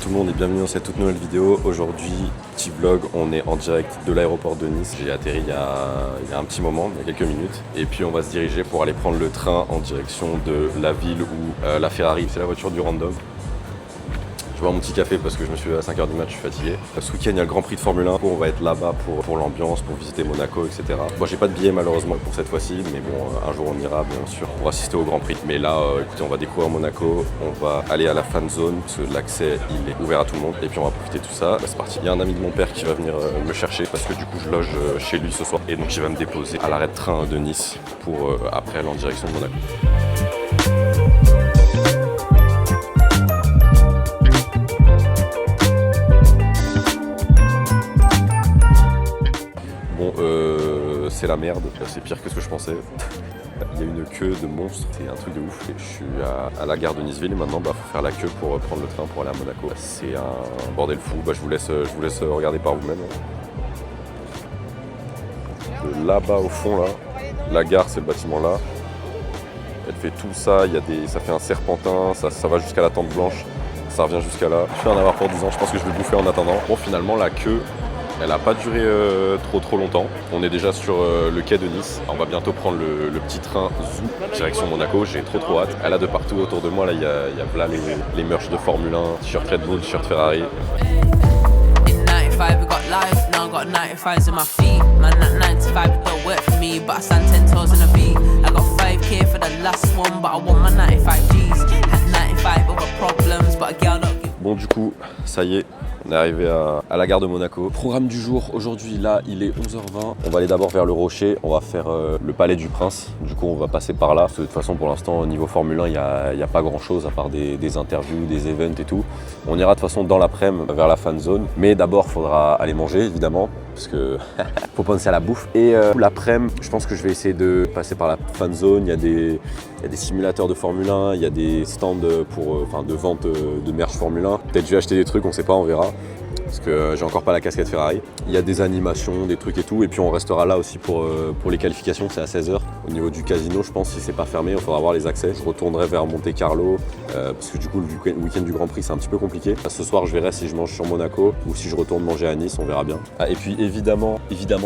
tout le monde et bienvenue dans cette toute nouvelle vidéo. Aujourd'hui, petit vlog, on est en direct de l'aéroport de Nice. J'ai atterri il y a un petit moment, il y a quelques minutes. Et puis on va se diriger pour aller prendre le train en direction de la ville où la Ferrari, c'est la voiture du random. Je bois mon petit café parce que je me suis levé à 5h du mat, je suis fatigué. Ce week-end, il y a le Grand Prix de Formule 1. On va être là-bas pour l'ambiance, pour visiter Monaco, etc. Moi, j'ai pas de billet malheureusement pour cette fois-ci, mais bon, un jour on ira bien sûr pour assister au Grand Prix. Mais là, écoutez, on va découvrir Monaco, on va aller à la fan zone parce que l'accès il est ouvert à tout le monde. Et puis on va profiter de tout ça. Bah, c'est parti. Il y a un ami de mon père qui va venir me chercher parce que du coup, je loge chez lui ce soir. Et donc, il va me déposer à l'arrêt de train de Nice pour après aller en direction de Monaco. C'est la merde, c'est pire que ce que je pensais. Il y a une queue de monstre, c'est un truc de ouf. Je suis à la gare de Niceville et maintenant faut faire la queue pour prendre le train pour aller à Monaco. C'est un bordel fou, je vous laisse regarder par vous-même. Là-bas au fond, là, la gare c'est le bâtiment là. Elle fait tout ça, ça fait un serpentin, ça va jusqu'à la tente blanche, ça revient jusqu'à là. Je vais en avoir pour 10 ans, je pense que je vais bouffer en attendant. Bon finalement la queue, elle n'a pas duré trop longtemps. On est déjà sur le quai de Nice. On va bientôt prendre le petit train Zoo direction Monaco. J'ai trop hâte. Elle a de partout autour de moi. Là, il y a là, les merch de Formule 1, t-shirt Red Bull, t-shirt Ferrari. Bon du coup, ça y est, on est arrivé à la gare de Monaco. Programme du jour, aujourd'hui là il est 11h20. On va aller d'abord vers le Rocher, on va faire le Palais du Prince. Du coup on va passer par là. Parce que de toute façon pour l'instant au niveau Formule 1 il n'y a pas grand chose à part des interviews, des events et tout. On ira de toute façon dans l'après-midi vers la fan zone. Mais d'abord il faudra aller manger évidemment. Parce que faut penser à la bouffe. Et l'après-midi, je pense que je vais essayer de passer par la fan zone. Il y a des simulateurs de Formule 1, il y a des stands de vente de merch Formule 1. Peut-être je vais acheter des trucs, on sait pas, on verra. Parce que j'ai encore pas la casquette Ferrari. Il y a des animations, des trucs et tout. Et puis on restera là aussi pour les qualifications, c'est à 16h. Au niveau du casino, je pense, si c'est pas fermé, il faudra avoir les accès. Je retournerai vers Monte Carlo, parce que du coup le week-end du Grand Prix c'est un petit peu compliqué. Ce soir je verrai si je mange sur Monaco ou si je retourne manger à Nice, on verra bien. Ah, et puis évidemment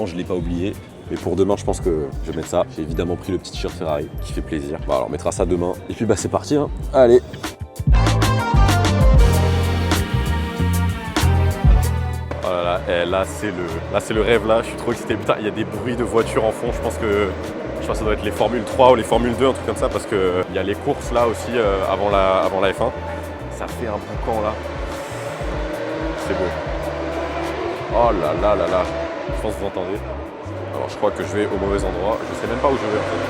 je l'ai pas oublié. Mais pour demain, je pense que je vais mettre ça. J'ai évidemment pris le petit t-shirt Ferrari qui fait plaisir. Bon, alors on mettra ça demain. Et puis c'est parti, hein. Allez. Là c'est le rêve là, je suis trop excité. Putain, il y a des bruits de voitures en fond, je pense que ça doit être les Formule 3 ou les Formule 2, un truc comme ça, parce que il y a les courses là aussi avant la F1. Ça fait un boucan là. C'est beau. Oh là là là là. Je pense que vous entendez. Alors je crois que je vais au mauvais endroit, je sais même pas où je vais en fait.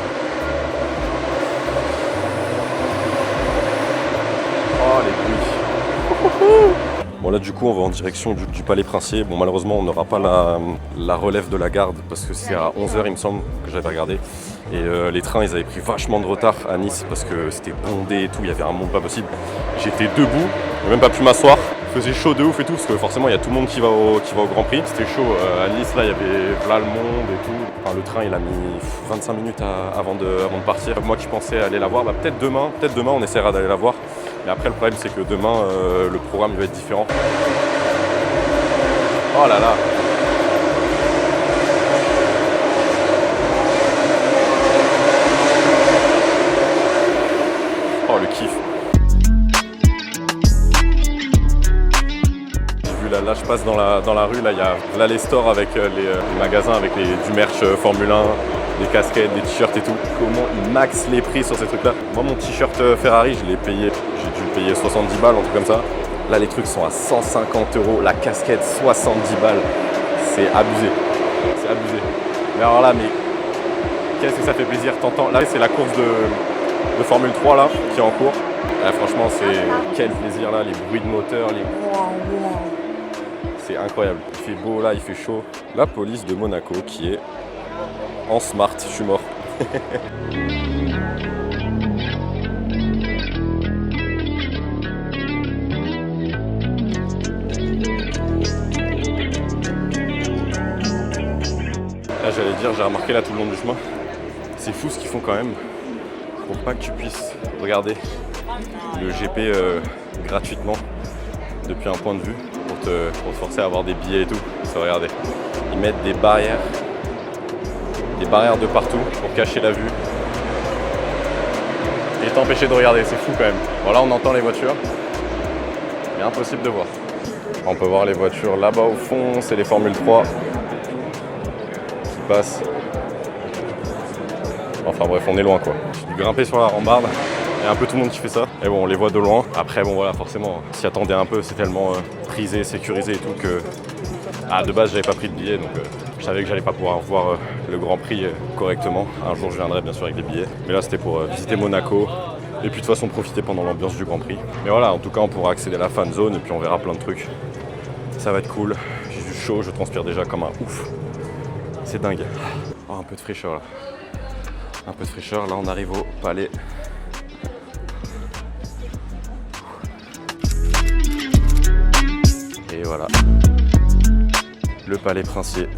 Oh les bruits. Bon là du coup on va en direction du Palais Princier. Bon malheureusement on n'aura pas la relève de la garde parce que c'est à 11h il me semble que j'avais regardé. Et les trains ils avaient pris vachement de retard à Nice parce que c'était bondé et tout, il y avait un monde pas possible. J'étais debout, j'ai même pas pu m'asseoir. Il faisait chaud de ouf et tout parce que forcément il y a tout le monde qui va au Grand Prix. C'était chaud à Nice, là il y avait là le monde et tout. Enfin, le train il a mis 25 minutes avant de partir. Moi qui pensais aller la voir, peut-être demain on essaiera d'aller la voir. Mais après le problème c'est que demain le programme il va être différent. Oh là là. Oh le kiff. Là je passe dans la rue, là il y a les stores avec les magasins avec du merch Formule 1, des casquettes, des t-shirts et tout. Comment ils maxent les prix sur ces trucs là. Moi mon t-shirt Ferrari j'ai dû le payer 70 balles, un truc comme ça. Là les trucs sont à 150 €, la casquette 70 balles. C'est abusé. C'est abusé. Mais alors là, qu'est-ce que ça fait plaisir, t'entends. Là c'est la course de Formule 3 là qui est en cours. Là, franchement c'est quel plaisir là, les bruits de moteur, c'est incroyable, il fait beau là, il fait chaud. La police de Monaco qui est en smart, je suis mort. Là j'allais dire, j'ai remarqué là tout le long du chemin, c'est fou ce qu'ils font quand même pour pas que tu puisses regarder le GP gratuitement. depuis un point de vue pour te forcer à avoir des billets et tout. Ça, regardez, ils mettent des barrières de partout pour cacher la vue et t'empêcher de regarder. C'est fou quand même. Bon, là on entend les voitures, mais impossible de voir. On peut voir les voitures là-bas au fond, c'est les Formule 3 qui passent. Enfin bref, on est loin quoi. J'ai dû grimper sur la rambarde, il y a un peu tout le monde qui fait ça. Et bon, on les voit de loin. Après bon voilà, forcément, s'y attendait un peu, c'est tellement prisé, sécurisé et tout que... Ah, de base j'avais pas pris de billet, donc je savais que j'allais pas pouvoir voir le Grand Prix correctement. Un jour je viendrai bien sûr avec des billets. Mais là c'était pour visiter Monaco. Et puis de toute façon profiter pendant l'ambiance du Grand Prix. Mais voilà, en tout cas on pourra accéder à la fan zone et puis on verra plein de trucs. Ça va être cool. J'ai du chaud, je transpire déjà comme un ouf. C'est dingue. Oh, un peu de fraîcheur là. Un peu de fraîcheur, là on arrive au palais. Et voilà. Le palais princier.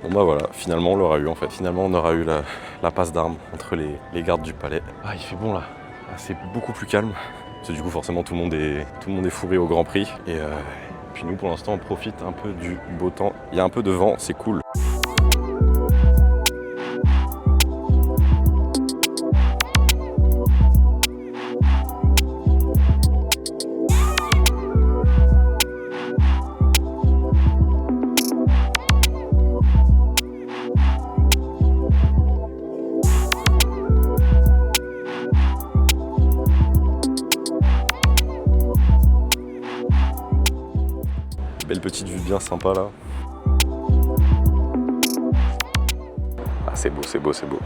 Bon bah voilà, finalement on l'aura eu en fait. Finalement on aura eu la passe d'armes entre les gardes du palais. Ah il fait bon là, c'est beaucoup plus calme. Parce que du coup forcément tout le monde est fourré au Grand Prix. Et puis nous pour l'instant on profite un peu du beau temps. Il y a un peu de vent, c'est cool. Belle petite vue bien sympa là. Ah c'est beau, c'est beau, c'est beau.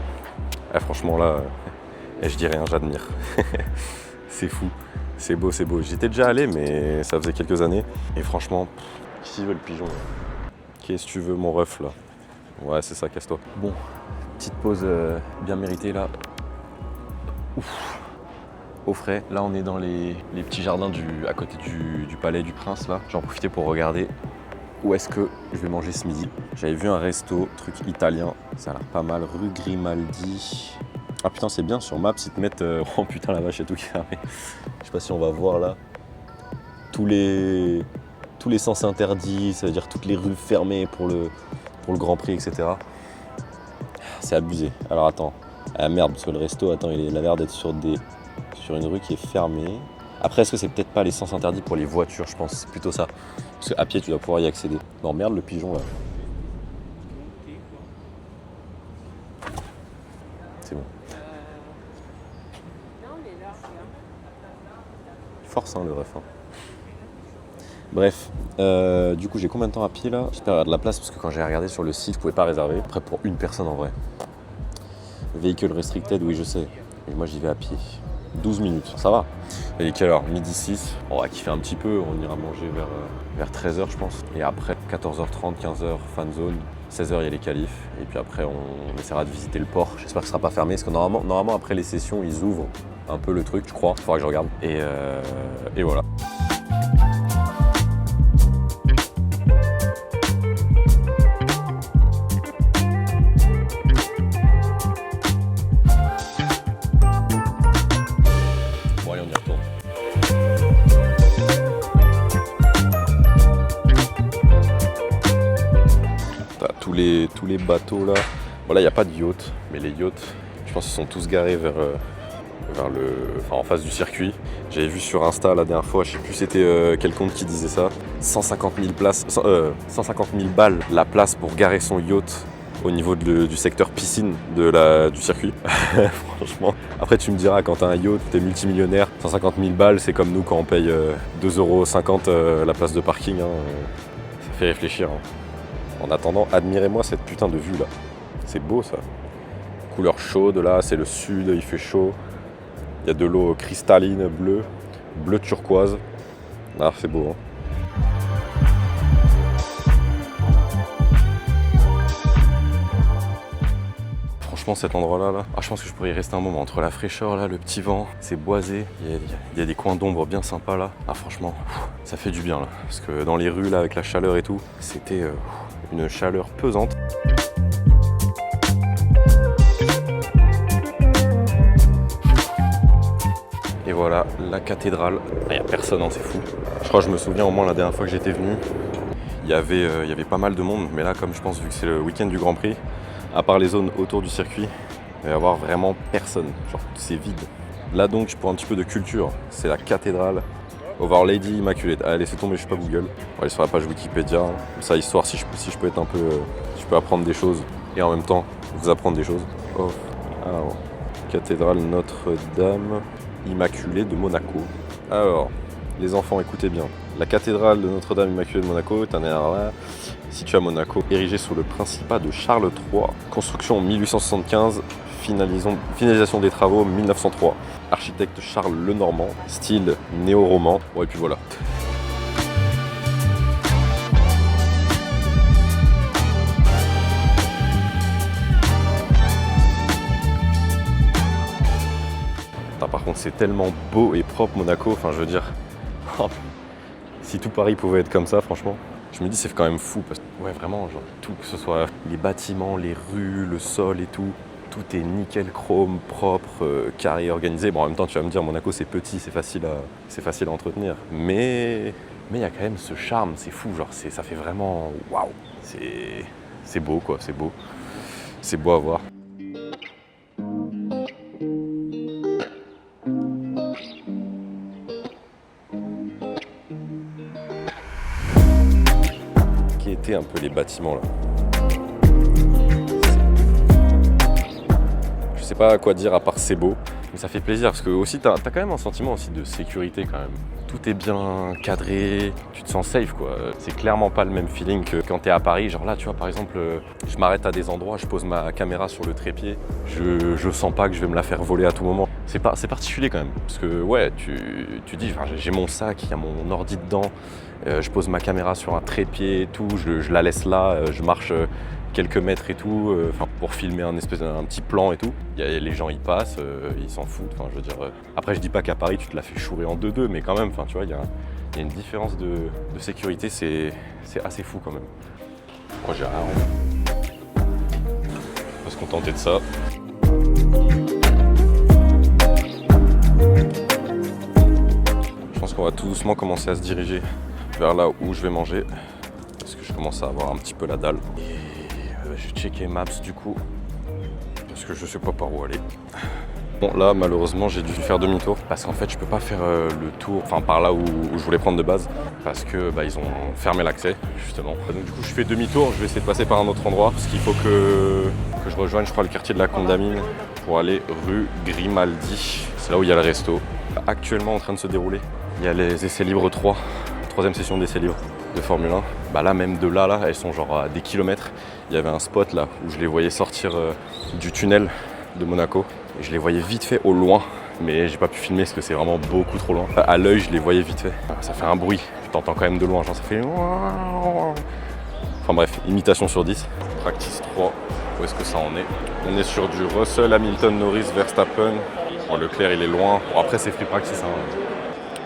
Ah, franchement là, je dis rien, j'admire. C'est fou, c'est beau, c'est beau. J'y étais déjà allé mais ça faisait quelques années. Et franchement, qui veut le pigeon là? Qu'est-ce que tu veux mon ref là? Ouais c'est ça, casse-toi. Bon, petite pause bien méritée là. Ouf. Au frais. Là on est dans les petits jardins à côté du palais du Prince là. J'en profitais pour regarder où est-ce que je vais manger ce midi. J'avais vu un resto, truc italien, ça a l'air pas mal, rue Grimaldi. Ah putain c'est bien sur Maps, ils te mettent... Oh putain la vache, il y a tout qui est fermé. Je sais pas si on va voir là. Tous les sens interdits, ça veut dire toutes les rues fermées pour le Grand Prix, etc. C'est abusé. Alors attends. Ah merde, parce que le resto, attends, il a l'air d'être sur une rue qui est fermée. Après, est-ce que c'est peut-être pas les sens interdits pour les voitures, je pense, c'est plutôt ça. Parce qu'à pied, tu dois pouvoir y accéder. Non, merde, le pigeon, là. C'est bon. Force, hein, le ref. Hein. Bref, du coup, j'ai combien de temps à pied, là? J'espère avoir de la place, parce que quand j'ai regardé sur le site, je pouvais pas réserver. Après, pour une personne, en vrai. Véhicule restricted, oui, je sais. Et moi, j'y vais à pied. 12 minutes, ça va. Il est quelle heure? Midi 6. On va kiffer un petit peu, on ira manger vers 13h je pense. Et après 14h30, 15h, fan zone. 16h il y a les qualifs. Et puis après on essaiera de visiter le port. J'espère que ce sera pas fermé parce que normalement après les sessions ils ouvrent un peu le truc, je crois. Il faudra que je regarde. Et voilà. Tous les bateaux là. Bon là il n'y a pas de yacht, mais les yachts, je pense qu'ils sont tous garés en face du circuit. J'avais vu sur Insta la dernière fois, je sais plus c'était quel compte qui disait ça. 150 000 balles la place pour garer son yacht au niveau du secteur piscine du circuit. Franchement. Après tu me diras, quand t'as un yacht, t'es multimillionnaire, 150 000 balles c'est comme nous quand on paye 2,50 € la place de parking. Hein. Ça fait réfléchir. Hein. En attendant, admirez-moi cette putain de vue là. C'est beau ça. Couleur chaude là, c'est le sud, il fait chaud. Il y a de l'eau cristalline, bleu turquoise. Ah, c'est beau. Hein. franchement cet endroit là, je pense que je pourrais y rester un moment. Entre la fraîcheur là, le petit vent, c'est boisé, il y a des coins d'ombre bien sympas là. Ah franchement, ça fait du bien là. Parce que dans les rues là avec la chaleur et tout, c'était une chaleur pesante. Et voilà la cathédrale. Il n'y a personne, hein, c'est fou. Je crois que je me souviens au moins la dernière fois que j'étais venu, il y avait pas mal de monde. Mais là, comme je pense, vu que c'est le week-end du Grand Prix, à part les zones autour du circuit, il va y avoir vraiment personne. Genre, c'est vide. Là donc, pour un petit peu de culture, c'est la cathédrale of Our Lady Immaculate. Allez, laissez tomber, je suis pas Google. On va aller sur la page Wikipédia. Hein. Comme ça, histoire, si je peux être un peu... si je peux apprendre des choses et en même temps vous apprendre des choses. Oh, alors, cathédrale Notre-Dame Immaculée de Monaco. Alors, les enfants, écoutez bien. La cathédrale de Notre-Dame Immaculée de Monaco est un RR situé à Monaco, érigée sous le principat de Charles III. Construction en 1875, finalisation des travaux en 1903. Architecte Charles Lenormand, style néo-roman. Bon, et puis voilà. Par contre, c'est tellement beau et propre Monaco, enfin je veux dire, si tout Paris pouvait être comme ça, franchement, je me dis c'est quand même fou parce que ouais vraiment, genre tout, que ce soit les bâtiments, les rues, le sol et tout est nickel chrome, propre, carré, organisé. Bon en même temps tu vas me dire Monaco c'est petit, c'est facile à entretenir, mais il y a quand même ce charme, c'est fou, genre ça fait vraiment waouh, c'est beau quoi, c'est beau à voir. Un peu les bâtiments là. Je sais pas quoi dire à part c'est beau, mais ça fait plaisir parce que aussi t'as quand même un sentiment aussi de sécurité quand même. Tout est bien cadré, tu te sens safe quoi. C'est clairement pas le même feeling que quand t'es à Paris. Genre là tu vois par exemple, je m'arrête à des endroits, je pose ma caméra sur le trépied, je sens pas que je vais me la faire voler à tout moment. C'est particulier quand même, parce que ouais, tu dis, j'ai mon sac, il y a mon ordi dedans, je pose ma caméra sur un trépied et tout, je la laisse là, je marche quelques mètres et tout, pour filmer un petit plan et tout. Les gens y passent, ils s'en foutent, je veux dire. Après je dis pas qu'à Paris tu te la fais chourer en 2-2, mais quand même, tu vois, il y a une différence de sécurité, c'est assez fou quand même. Moi j'ai rien. On va se contenter de ça. Je pense qu'on va tout doucement commencer à se diriger vers là où je vais manger parce que je commence à avoir un petit peu la dalle. Et je vais checker Maps du coup parce que je sais pas par où aller. Bon là malheureusement j'ai dû faire demi-tour parce qu'en fait je peux pas faire le tour, par là où je voulais prendre de base parce que ils ont fermé l'accès justement. Donc du coup je fais demi-tour, je vais essayer de passer par un autre endroit parce qu'il faut que je rejoigne je crois le quartier de la Condamine pour aller rue Grimaldi. C'est là où il y a le resto. Actuellement en train de se dérouler. Il y a les essais libres 3, troisième session d'essais libres de Formule 1. Là même de là, elles sont genre à des kilomètres. Il y avait un spot là où je les voyais sortir du tunnel de Monaco. Et je les voyais vite fait au loin, mais j'ai pas pu filmer parce que c'est vraiment beaucoup trop loin. À l'œil, je les voyais vite fait. Ça fait un bruit, tu t'entends quand même de loin, genre ça fait... Enfin bref, imitation sur 10. Practice 3, où est-ce que ça en est? On est sur du Russell, Hamilton, Norris, Verstappen. Bon, Leclerc il est loin. Bon après c'est free practice.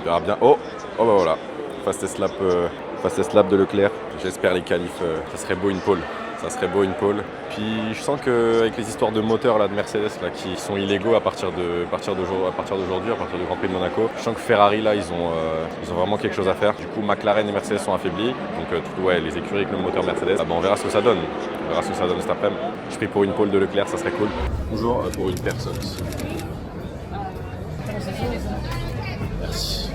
On verra bien. Oh bah voilà. Fastest lap de Leclerc. J'espère les qualifs. Ça serait beau une pole. Puis je sens qu'avec les histoires de moteurs là, de Mercedes là, qui sont illégaux à partir d'aujourd'hui, à partir du Grand Prix de Monaco, je sens que Ferrari là ils ont vraiment quelque chose à faire. Du coup McLaren et Mercedes sont affaiblis. Donc les écuries avec le moteur Mercedes, on verra ce que ça donne. Cet après-midi. Je prie pour une pole de Leclerc, ça serait cool. Toujours pour une personne. Merci.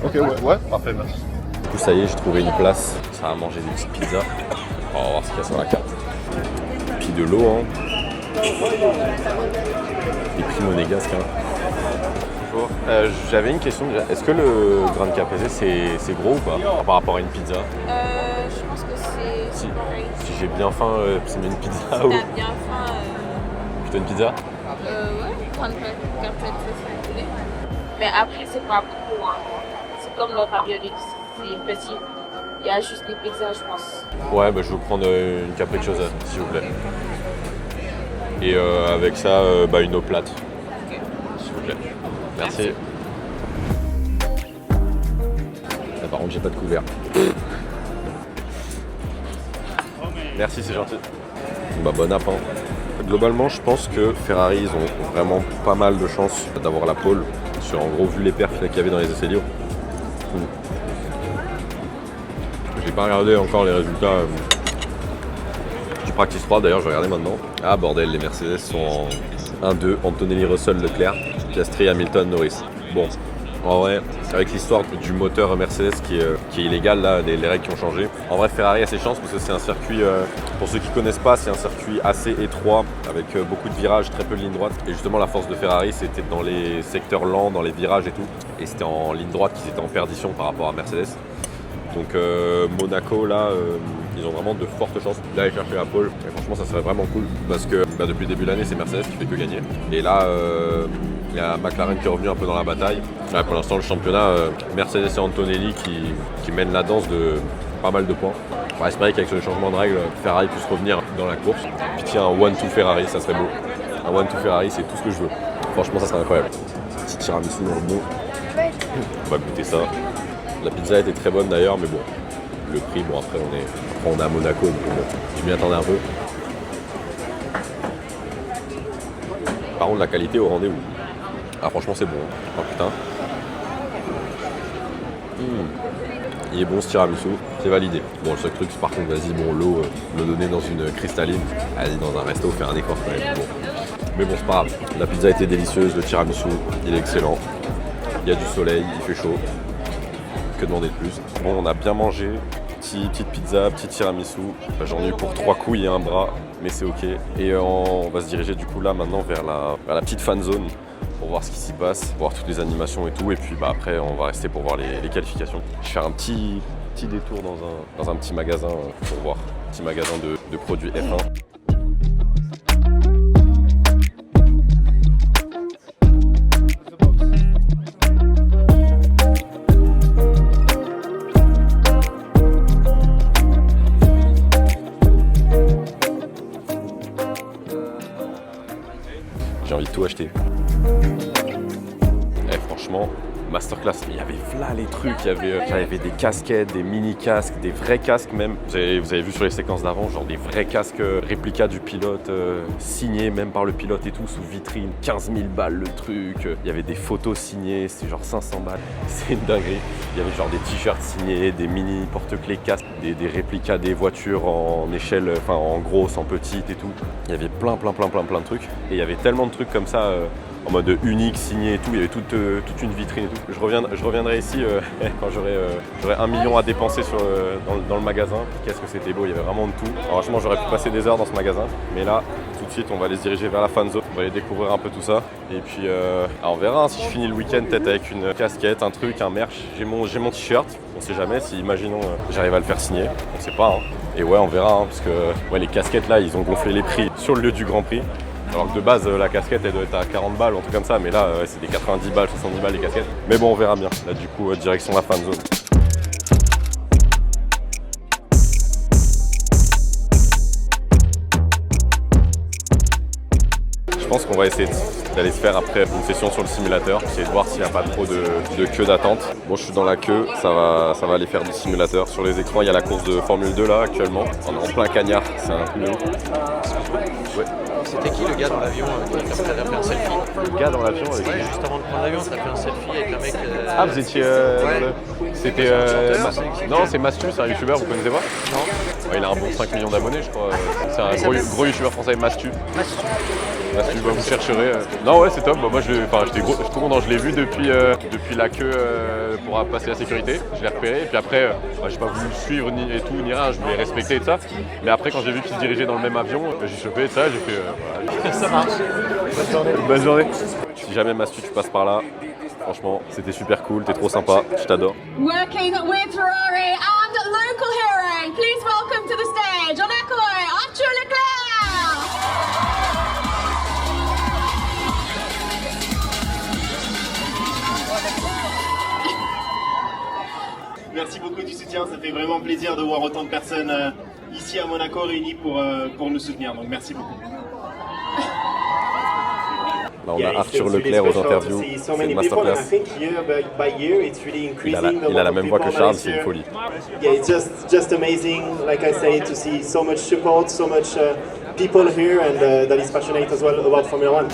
Ok, ouais, parfait, merci. Du coup, ça y est, j'ai trouvé une place. Ça va manger des petites pizzas. On va voir ce qu'il y a sur la carte. Puis de l'eau, hein. Et puis monégasque, hein. Bonjour. J'avais une question déjà. Est-ce que le Grande Caprese, c'est gros ou pas par rapport à une pizza? Je pense que c'est pareil. Si j'ai bien faim, c'est une pizza Si ou... t'as bien faim, Plutôt une pizza? ouais, Grande Caprese, si vous voulez. Mais après, c'est pas beaucoup, hein. C'est comme le ravioli, c'est petit. Il y a juste les pizzas, je pense. Ouais, bah, je vais vous prendre une capricciosa, s'il vous plaît. Et avec ça, une eau plate, s'il vous plaît. Merci. Ah, par contre, j'ai pas de couvert. Merci, c'est gentil. Bah, bon app. Globalement, je pense que Ferrari, ils ont vraiment pas mal de chances d'avoir la pole. En gros, vu les perfs qu'il y avait dans les essais libres. J'ai pas regardé encore les résultats du Practice 3, d'ailleurs je vais regarder maintenant. Ah bordel, les Mercedes sont en 1-2, Antonelli, Russell, Leclerc, Piastri, Hamilton, Norris. Bon, en vrai, avec l'histoire du moteur Mercedes qui est illégal, là, les règles qui ont changé. En vrai, Ferrari a ses chances parce que c'est un circuit, pour ceux qui ne connaissent pas, c'est un circuit assez étroit avec beaucoup de virages, très peu de lignes droites. Et justement, la force de Ferrari, c'était dans les secteurs lents, dans les virages et tout. Et c'était en ligne droite qu'ils étaient en perdition par rapport à Mercedes. Donc Monaco, là, ils ont vraiment de fortes chances d'aller chercher la pole. Et franchement, ça serait vraiment cool parce que depuis le début de l'année, c'est Mercedes qui fait que gagner. Et là, il y a McLaren qui est revenu un peu dans la bataille. Là, pour l'instant, le championnat, Mercedes et Antonelli qui mènent la danse de pas mal de points. On va espérer qu'avec ce changement de règles, Ferrari puisse revenir dans la course. Puis tiens, un 1-2 Ferrari, ça serait beau. Un 1-2 Ferrari, c'est tout ce que je veux. Franchement, ça serait incroyable. Petit tiramisu dans le bon. On va goûter ça. La pizza était très bonne d'ailleurs, mais bon, le prix, bon après on est à Monaco, donc bon, je m'y attendais un peu. Par contre, la qualité au rendez-vous. Ah franchement c'est bon, oh putain. Il est bon ce tiramisu, c'est validé. Bon le seul truc, par contre, vas-y, bon l'eau, me donner dans une cristalline, aller dans un resto, faire un effort quand même. Bon. Mais bon c'est pas grave, la pizza était délicieuse, le tiramisu, il est excellent. Il y a du soleil, il fait chaud. Que demander de plus. Bon, on a bien mangé, petite pizza, petit tiramisu. J'en ai eu pour 3 couilles et un bras, mais c'est ok. Et on va se diriger du coup là maintenant vers la petite fan zone pour voir ce qui s'y passe, voir toutes les animations et tout. Et puis après, on va rester pour voir les qualifications. Je vais faire un petit détour dans un petit magasin pour voir, un petit magasin de produits F1. J'ai envie de tout acheter. Et franchement, masterclass. Il y avait là les trucs, il y avait des casquettes, des mini-casques, des vrais casques même. Vous avez vu sur les séquences d'avant, genre des vrais casques réplicas du pilote, signés même par le pilote et tout, sous vitrine. 15 000 balles le truc. Il y avait des photos signées, c'est genre 500 balles. C'est une dinguerie. Il y avait genre des t-shirts signés, des mini porte-clés casques, des réplicas des voitures en échelle, enfin en grosse, en petite et tout. Il y avait plein de trucs. Et il y avait tellement de trucs comme ça. En mode unique, signé et tout, il y avait toute une vitrine et tout. Je reviendrai ici quand j'aurai 1 million à dépenser dans le magasin. Qu'est-ce que c'était beau, il y avait vraiment de tout. Alors, franchement, j'aurais pu passer des heures dans ce magasin, mais là, tout de suite, on va aller se diriger vers la fan zone. On va aller découvrir un peu tout ça. Et puis, on verra hein, si je finis le week-end peut-être avec une casquette, un truc, un merch. J'ai mon t-shirt, on sait jamais si, imaginons, j'arrive à le faire signer. On sait pas. Hein. Et ouais, on verra, hein, parce que les casquettes là, ils ont gonflé les prix sur le lieu du Grand Prix. Alors que de base, la casquette, elle doit être à 40 balles, un truc comme ça. Mais là, c'est des 90 balles, 70 balles les casquettes. Mais bon, on verra bien. Là, du coup, direction la fan zone. Je pense qu'on va essayer d'aller se faire après une session sur le simulateur, essayer de voir s'il n'y a pas trop de queue d'attente. Bon, je suis dans la queue, ça va aller faire du simulateur. Sur les écrans, il y a la course de Formule 2 là actuellement. On est en plein cagnard, c'est un truc de ouf. Ouais. C'était qui le gars dans l'avion qui a fait un selfie? Le gars dans l'avion avec Ouais, juste avant de prendre l'avion, t'as fait un selfie avec un mec. Ah, vous étiez. Ouais. C'était. Non, c'est Mastu, c'est un youtubeur, vous connaissez pas? Non. Ouais, il a un bon 5 millions d'abonnés, je crois. C'est un gros youtubeur français, Mastu. Mastu, vous chercherez. Non, ouais, c'est top. Bah, moi, j'étais tout content. Je l'ai vu depuis la queue pour passer la sécurité. Je l'ai repéré. Et puis après, j'ai pas voulu le suivre ni rien. Je voulais respecter et tout ça. Mais après, quand j'ai vu qu'il se dirigeait dans le même avion, j'ai chopé et ça. J'ai fait. Voilà. Ça marche. Bonne journée. Bonne journée. Si jamais Mastu, tu passes par là, franchement, c'était super cool. T'es trop sympa. Je t'adore. Working with Ferrari and local hero. Please welcome to the stage, Onekoy, Arthur Leclerc. Merci beaucoup du soutien, ça fait vraiment plaisir de voir autant de personnes ici à Monaco réunies pour nous soutenir, donc merci beaucoup. Là, on a Arthur Leclerc aux interviews, c'est une masterclass. Il a la même voix que Charles, c'est une folie. Yeah, it's just amazing, like I say, to see so much support, so much people here, and that is passionate as well about Formula One.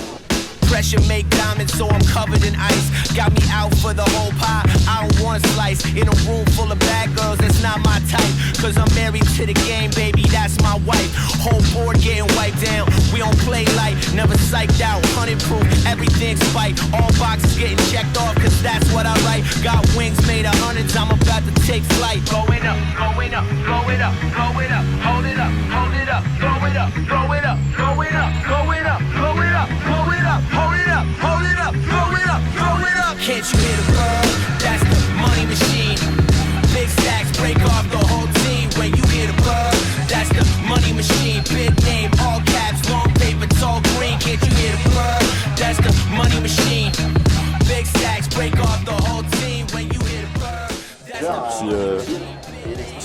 Pressure make diamonds, so I'm covered in ice. Got me out for the whole pie, I don't want a slice. In a room full of bad girls, that's not my type. Cause I'm married to the game, baby, that's my wife. Whole board getting wiped down, we don't play light. Never psyched out, 100 proof, everything's spiked. All boxes getting checked off, cause that's what I like. Got wings made of hundreds, I'm about to take flight. Going up, going up, going up, going up. Hold it up, hold it up, throw it up, throw it up, throw it up, throw it up, throw it up, throw it up. Hold it up, hold it up, throw it up, throw it up. Can't you hear the bird? That's the money machine. Big stacks break off the whole team. When you hear the bird, that's the money machine. Big name, all caps, long paper, tall green. Can't you hear the bird? That's the money machine. Big stacks break off the whole team. When you hear the bird, that's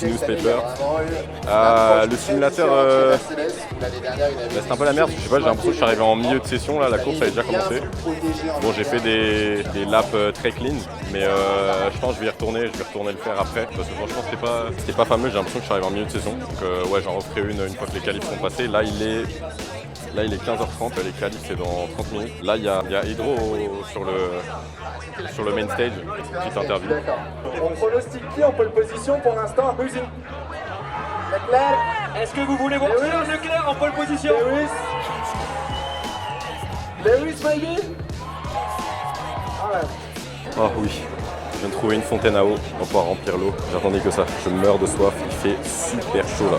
Petit newspaper. Le simulateur, c'est un peu la merde. Je sais pas, j'ai l'impression que je suis arrivé en milieu de session là, la course avait déjà commencé. Bon, j'ai fait des laps très clean, mais je pense que je vais y retourner, le faire après parce que franchement c'était pas fameux. J'ai l'impression que je suis arrivé en milieu de session. Donc ouais, j'en referai une fois que les qualifs sont passés. Là il est 15h30, les qualifs c'est dans 30 minutes. Là il y a Hydro sur le main stage, petite interview. On pronostique qui en pole position pour l'instant? Leclerc. Est-ce que vous voulez voir Charles Leclerc en pole position? Lewis maybe? Oh oui, je viens de trouver une fontaine à eau, on va pouvoir remplir l'eau. J'attendais que ça, je meurs de soif, il fait super chaud là.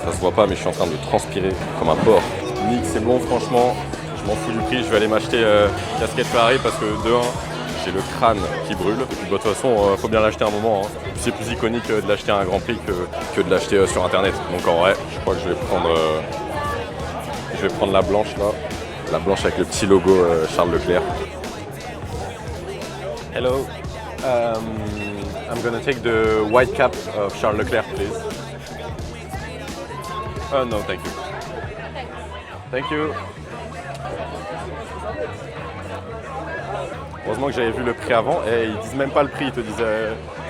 Ça se voit pas mais je suis en train de transpirer comme un porc. Nick, c'est bon franchement, je m'en fous du prix, je vais aller m'acheter casquette Ferrari parce que de 1, j'ai le crâne qui brûle. Et puis de toute façon, faut bien l'acheter un moment. Hein. C'est plus iconique de l'acheter à un Grand Prix que de l'acheter sur internet. Donc en vrai, je crois que je vais prendre la blanche là. La blanche avec le petit logo Charles Leclerc. Hello, I'm gonna take the white cap of Charles Leclerc, please. Oh no, thank you. Thank you. Heureusement que j'avais vu le prix avant et ils disent même pas le prix, ils te disent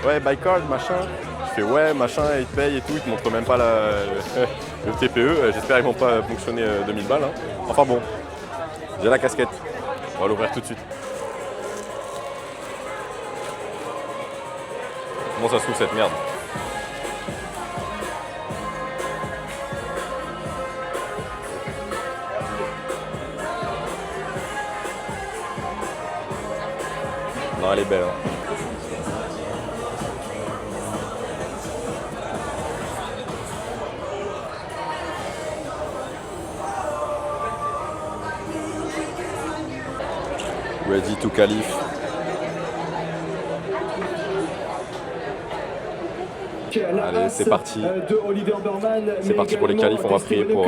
ouais by card machin. Je fais ouais machin, ils te payent et tout, ils te montrent même pas le TPE. J'espère qu'ils vont pas fonctionner 2000 balles. Hein. Enfin bon, j'ai la casquette, on va l'ouvrir tout de suite. Comment ça se trouve cette merde? Non, elle est belle. Hein. Ready to qualif. Allez, c'est parti. C'est parti pour les qualifs, on va prier pour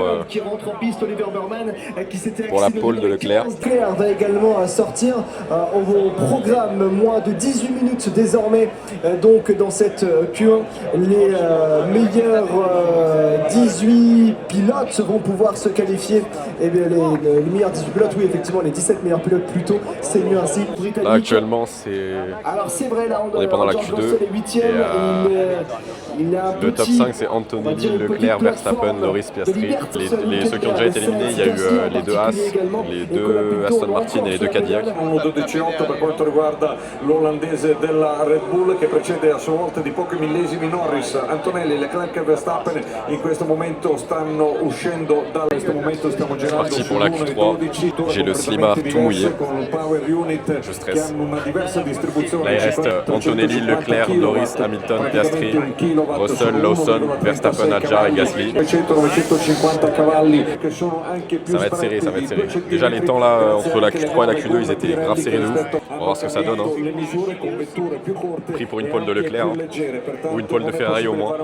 la pole de Leclerc. Leclerc va également sortir au programme moins de 18 minutes désormais donc dans cette Q1. Les meilleurs 18 pilotes vont pouvoir se qualifier. Et bien, les meilleurs 18 pilotes, oui effectivement les 17 meilleurs pilotes plutôt, c'est mieux ainsi. Là actuellement c'est... Alors c'est vrai là on est pendant la Q2 le top 5 c'est Antonelli, Leclerc, Verstappen, Norris, Piastri. Ceux qui ont déjà été éliminés, il y a eu les deux Haas, les deux Aston Martin et les deux Cadillac. 1.12.18 per quanto riguarda l'olandese della Red Bull che precede a sua volta di pochi millesimi Norris. Antonelli, Leclerc e Verstappen in questo momento stanno uscendo da questo momento stiamo girando parti pour la Q3, j'ai le slibard tout mouillé, je stresse. Là il reste Antonelli, Leclerc, Norris, Hamilton, Piastri, Russell, Lawson, Verstappen, Hadjar et Gasly. Ça va être serré, ça va être serré. Déjà les temps là entre la Q3 et la Q2 ils étaient grave serrés de ouf. va voir ce que ça donne. Hein. Pris pour une pole de Leclerc hein. Ou une pole de Ferrari au moins.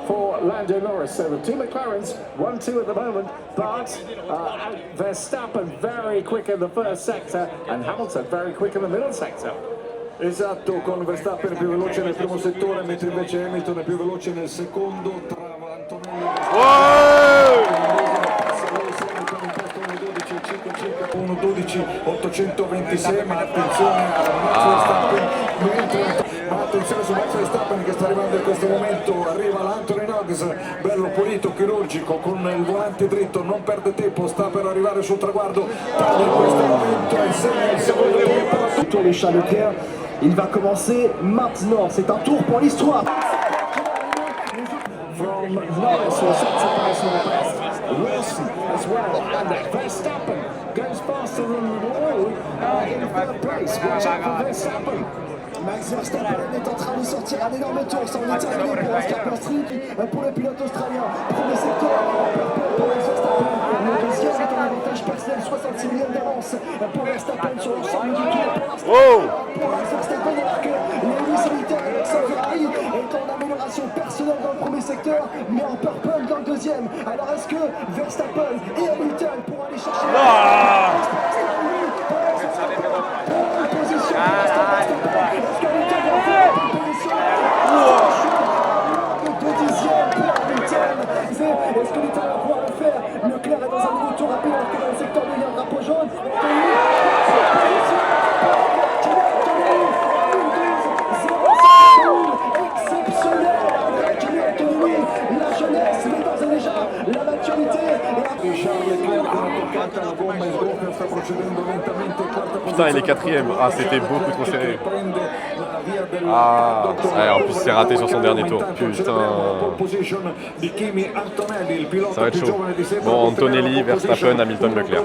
For Lando Norris. So the two McLarens, 1-2 at the moment, but Verstappen very quick in the first sector and Hamilton very quick in the middle sector. Esatto, con Verstappen più veloce nel primo settore, mentre invece Hamilton è più veloce nel secondo. Tra Antonelli e 1.12, 826, ma attenzione a Max Verstappen, ma attenzione su Max Verstappen che sta arrivando in questo momento, arriva l'Anthony Noggs, bello pulito, chirurgico, con il volante dritto, non perde tempo, sta per arrivare sul traguardo, taglia in questo momento e segna il secondo tempo. Tour de Charles Leclerc, il va commencer maintenant, c'est un tour pour l'histoire. From Norris who sets a personal best, Wilson as well, and Verstappen goes faster than Roy in third place. Watch out for Verstappen. Max Verstappen est en train de sortir un énorme tour, c'en est terminé pour Verstappen Street, pour le pilote australien. Premier secteur, pour Max Verstappen. Le deuxième est un avantage personnel, 66 millions d'avance pour Verstappen sur l'ensemble du tour. Pour Max Verstappen, alors que Lewis Hamilton avec son Ferrari est en amélioration personnelle dans le premier secteur, mais en purple dans le deuxième. Alors est-ce que Verstappen et Hamilton pourront aller chercher Est-ce que l'État va pouvoir le faire? Leclerc est dans un nouveau tour rapide alors que dans le secteur il y a un drapeau jaune. Exceptionnel avec la jeunesse, mais d'ores et déjà la maturité. Charles Leclerc con una toccata alla gomma in sbocca sta procedendo lentamente. Putain, il est quatrième. Ah, c'était beaucoup trop serré. Ah, ouais, en plus c'est raté sur son dernier tour. Putain. Ça va être chaud. Bon, Antonelli, Verstappen, Hamilton, Leclerc.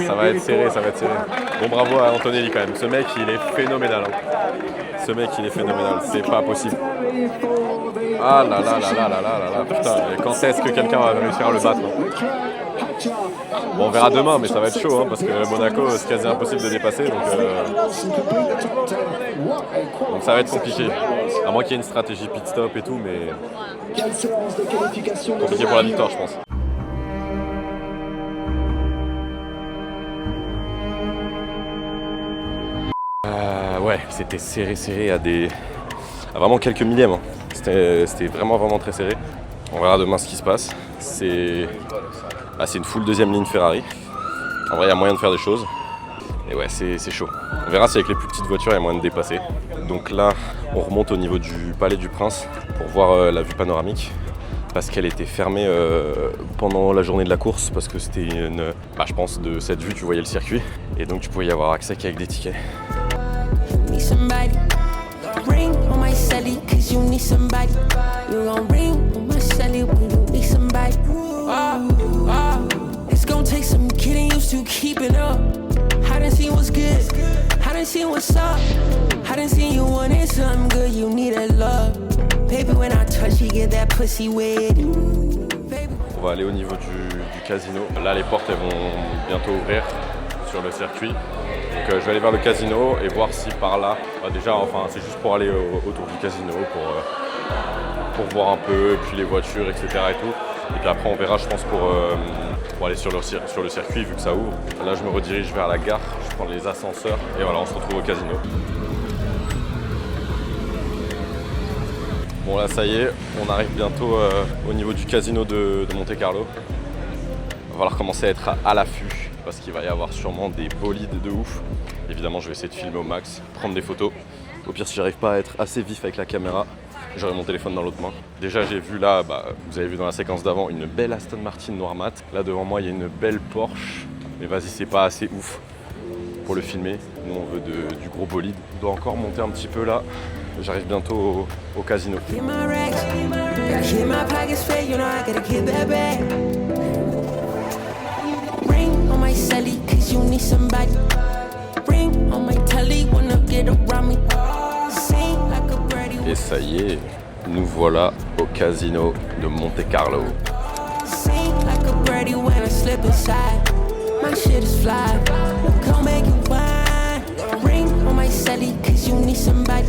Ça va être serré, ça va être serré. Bon, bravo à Antonelli quand même. Ce mec, il est phénoménal. Hein. Ce mec, il est phénoménal. C'est pas possible. Ah là là là là là là là. Putain, quand est-ce que quelqu'un va réussir à le battre? Bon, on verra demain, mais ça va être chaud hein, parce que Monaco, c'est quasi impossible de dépasser. Donc ça va être compliqué. À moins qu'il y ait une stratégie pit stop et tout, mais compliqué pour la victoire, je pense. Ouais, c'était serré à vraiment quelques millièmes. Hein. C'était vraiment très serré. On verra demain ce qui se passe. C'est une full deuxième ligne Ferrari. En vrai, il y a moyen de faire des choses. Et ouais, c'est chaud. On verra si avec les plus petites voitures, il y a moyen de dépasser. Donc là, on remonte au niveau du Palais du Prince pour voir la vue panoramique. Parce qu'elle était fermée pendant la journée de la course. Parce que c'était je pense, de cette vue, tu voyais le circuit. Et donc, tu pouvais y avoir accès qu'avec des tickets. Ring on my celly, cause you need somebody. You gon' ring on my celly when you need somebody. It's gon' take some getting used to keeping up. I done seen what's good, I done seen what's up. I done seen you wanting something good, you need a love. Baby, when I touch you, get that pussy wet. On va aller au niveau du casino. Là, les portes elles vont bientôt ouvrir sur le circuit. Donc je vais aller vers le casino et voir si par là, c'est juste pour aller autour du casino pour voir un peu, et puis les voitures, etc. et tout. Et puis après on verra, je pense, pour aller sur le circuit vu que ça ouvre. Là je me redirige vers la gare, je prends les ascenseurs et voilà, on se retrouve au casino. Bon là ça y est, on arrive bientôt au niveau du casino de Monte Carlo. Il va falloir commencer à être à l'affût parce qu'il va y avoir sûrement des bolides de ouf. Évidemment je vais essayer de filmer au max, prendre des photos. Au pire si j'arrive pas à être assez vif avec la caméra, j'aurai mon téléphone dans l'autre main. Déjà j'ai vu là, vous avez vu dans la séquence d'avant, une belle Aston Martin noir mat. Là devant moi il y a une belle Porsche. Mais vas-y, c'est pas assez ouf pour le filmer. Nous on veut du gros bolide. On doit encore monter un petit peu là. J'arrive bientôt au casino. Et ça y est, nous voilà au casino de Monte Carlo. Brady when I slip inside. My shit is fly. Don't make it wine. Ring on my celly, cause you need somebody.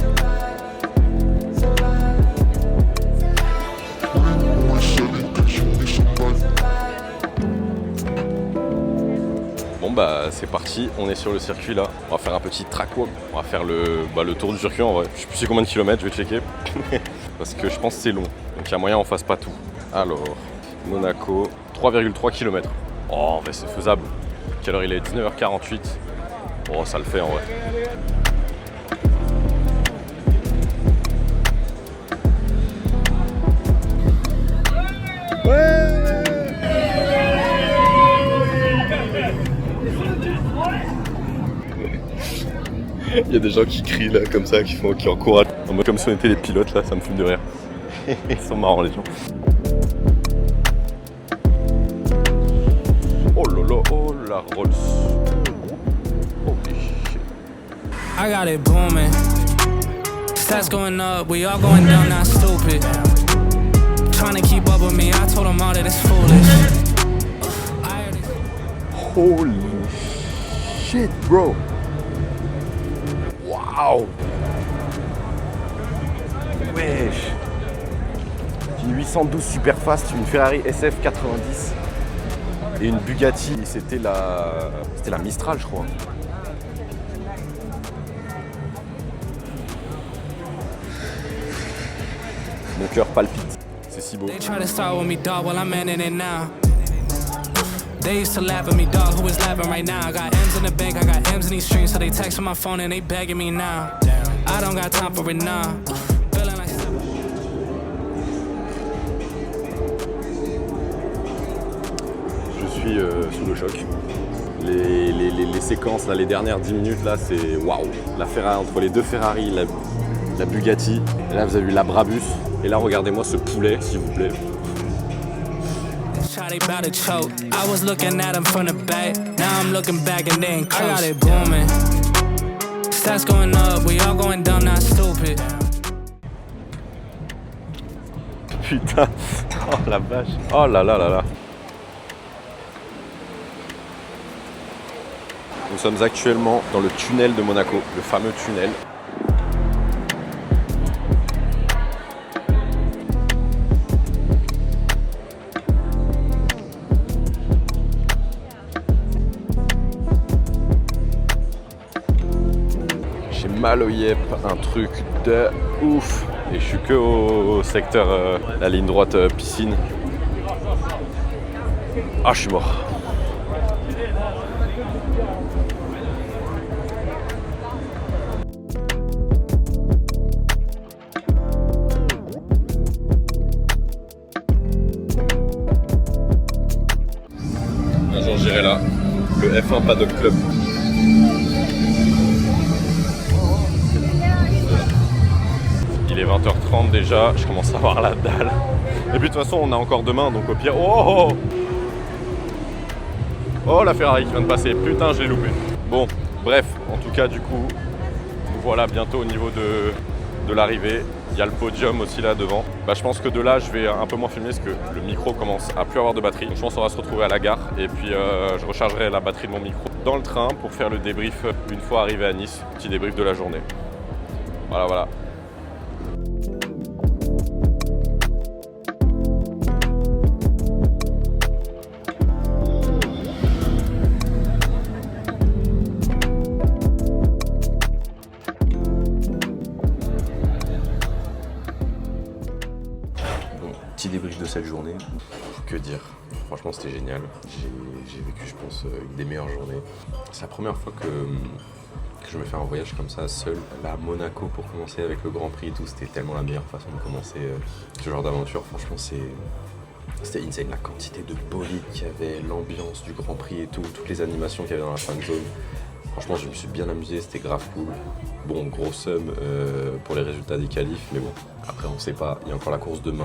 Bon bah c'est parti, on est sur le circuit là. On va faire un petit track walk. On va faire le tour du circuit en vrai. Je sais plus c'est combien de kilomètres, je vais checker. Parce que je pense que c'est long. Donc il y a moyen on fasse pas tout. Alors, Monaco, 3,3 km. Oh en vrai c'est faisable. Quelle heure il est? 19h48. Oh ça le fait en vrai. Il y a des gens qui crient là comme ça, qui encouragent. En mode comme si on était les pilotes là, ça me fume de rire. Ils sont marrants les gens. Oh là là, oh la Rolls. Holy shit. I got it booming. Stats going up, we all going down, not stupid. Trying to keep up with me, I told them all that it's foolish. Holy shit, bro. Waouh. Wesh. Une 812 super fast, une Ferrari SF 90 et une Bugatti. C'était la Mistral, je crois. Mon cœur palpite. C'est si beau. They try to start with me, dog, well I'm in it now. They used to laugh at me, dog, who is laughing right now? I got M's in the bank, I got M's in these streams, so they text on my phone and they begging me now. I don't got time for it now. Feeling like... Je suis sous le choc. Les séquences, là, les dernières 10 minutes, là, c'est waouh. La Ferrari, entre les deux Ferrari, la Bugatti, et là vous avez vu la Brabus, et là regardez-moi ce poulet, s'il vous plaît. They bout to choke. I was looking at him from the back. Now I'm looking back and then close. I got it booming. Stats going up, we all going dumb, not stupid. Putain, oh la vache. Oh là là là là. Nous sommes actuellement dans le tunnel de Monaco, le fameux tunnel. J'ai mal au yep, un truc de ouf. Et je suis que au secteur, la ligne droite piscine. Ah, je suis mort. Bonjour, j'irai là. Le F1 Paddock Club. Il est 20h30 déjà, je commence à avoir la dalle. Et puis de toute façon, on a encore demain, donc au pire... Oh, oh la Ferrari qui vient de passer, putain, je l'ai loupé. Bon, bref, en tout cas, du coup, nous voilà bientôt au niveau de l'arrivée. Il y a le podium aussi là devant. Bah, je pense que de là, je vais un peu moins filmer parce que le micro commence à plus avoir de batterie. Donc je pense qu'on va se retrouver à la gare et puis je rechargerai la batterie de mon micro dans le train pour faire le débrief une fois arrivé à Nice. Petit débrief de la journée. Voilà, voilà. Petit débrief de cette journée, que dire, franchement c'était génial, j'ai vécu je pense une des meilleures journées. C'est la première fois que je me fais un voyage comme ça seul, là à Monaco pour commencer avec le Grand Prix et tout, c'était tellement la meilleure façon de commencer ce genre d'aventure, franchement c'était insane, la quantité de bolides qu'il y avait, l'ambiance du Grand Prix et tout, toutes les animations qu'il y avait dans la fan zone. Franchement, je me suis bien amusé, c'était grave cool. Bon, gros somme pour les résultats des qualifs, mais bon, après on sait pas, il y a encore la course demain.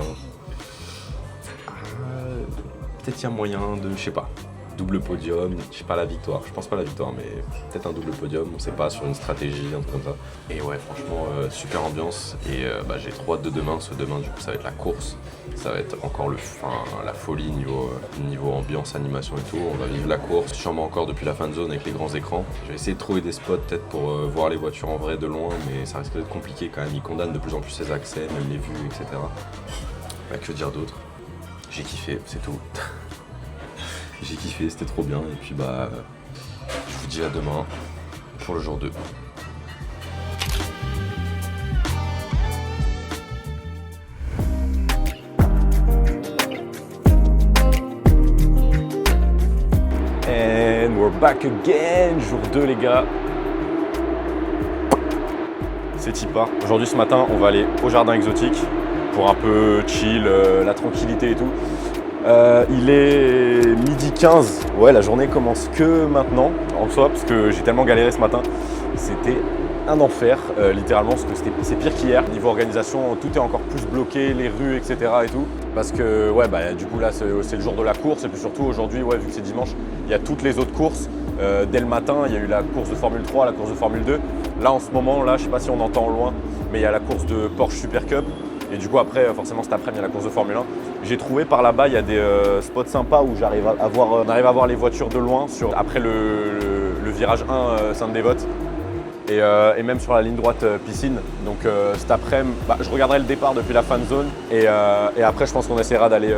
Peut-être il y a moyen de, je sais pas. double podium, je sais pas la victoire, je pense pas la victoire, mais peut-être un double podium, on sait pas, sur une stratégie, un truc comme ça. Et ouais, franchement, super ambiance, et j'ai trop hâte de demain, parce que demain, du coup, ça va être la course, ça va être encore la folie niveau ambiance, animation et tout, on va vivre la course, sûrement encore depuis la fan zone avec les grands écrans. Je vais essayer de trouver des spots peut-être pour voir les voitures en vrai de loin, mais ça risque d'être compliqué quand même, ils condamnent de plus en plus ses accès, même les vues, etc. Bah, que dire d'autre? J'ai kiffé, c'est tout. J'ai kiffé, c'était trop bien, et puis bah, je vous dis à demain pour le jour 2. And we're back again, jour 2 les gars. C'est Tipa. Aujourd'hui ce matin, on va aller au jardin exotique pour un peu chill, la tranquillité et tout. Il est midi 15, ouais la journée commence que maintenant en soi parce que j'ai tellement galéré ce matin, c'était un enfer littéralement parce que c'est pire qu'hier. Niveau organisation tout est encore plus bloqué, les rues etc et tout parce que ouais bah du coup là c'est le jour de la course et puis surtout aujourd'hui ouais vu que c'est dimanche il y a toutes les autres courses dès le matin il y a eu la course de Formule 3, la course de Formule 2, là en ce moment là je sais pas si on entend loin mais il y a la course de Porsche Super Cup. Et du coup après forcément cet après-midi il y a la course de Formule 1. J'ai trouvé par là-bas il y a des spots sympas où on arrive à voir les voitures de loin après le virage 1 Sainte-Dévote et même sur la ligne droite piscine. Donc cet après-midi je regarderai le départ depuis la fan zone et après je pense qu'on essaiera d'aller